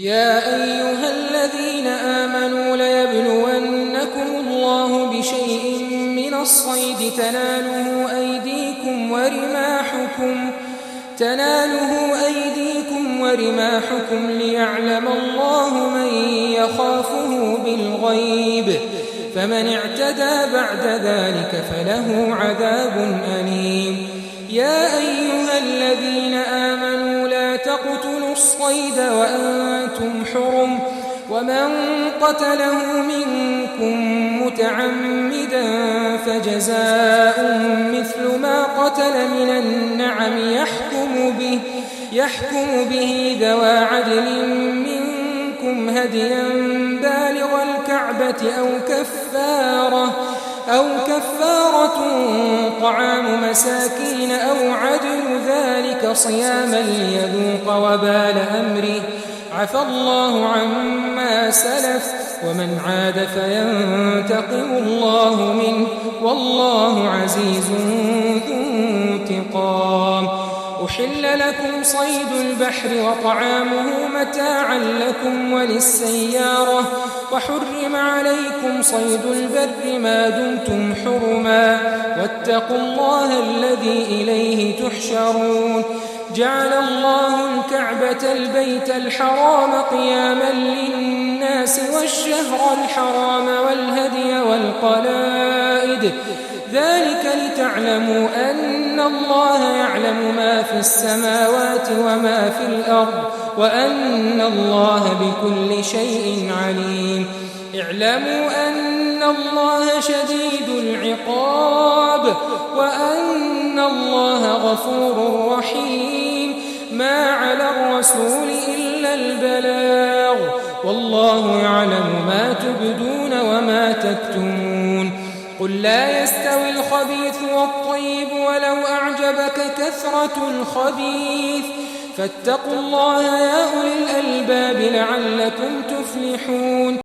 يا أيها الذين آمنوا ليبلونكم الله بشيء من الصيد تناله أيديكم ورماحكم ليعلم الله من يخافه بالغيب، فمن اعتدى بعد ذلك فله عذاب أليم. يا أيها الذين آمنوا لا تقتلوا الصيد وأنتم حرم، ومن قتله منكم متعمدا فجزاء مثل ما قتل من النعم يحكم به ذوى عدل منكم هديا بالغ الكعبة أو كفارة طعام مساكين أو عدل ذلك صياما ليذوق وبال أمره، عفى الله عما سلف، ومن عاد فينتقم الله منه، والله عزيز ذو انتقام. أحل لكم صيد البحر وطعامه متاعا لكم وللسيارة، وحرم عليكم صيد البر ما دمتم حرما، واتقوا الله الذي إليه تحشرون. جعل الله الكعبة البيت الحرام قياما للناس والشهر الحرام والهدي والقلائد، ذلك لتعلموا أن الله يعلم ما في السماوات وما في الأرض، وأن الله بكل شيء عليم. اعلموا أن الله شديد العقاب، وأن الله غفور رحيم. ما على الرسول إلا البلاغ، والله يعلم ما تبدون وما تكتمون. قل لا يستوي الخبيث والطيب ولو أعجبك كثرة الخبيث، فاتقوا الله يا أولي الألباب لعلكم تفلحون.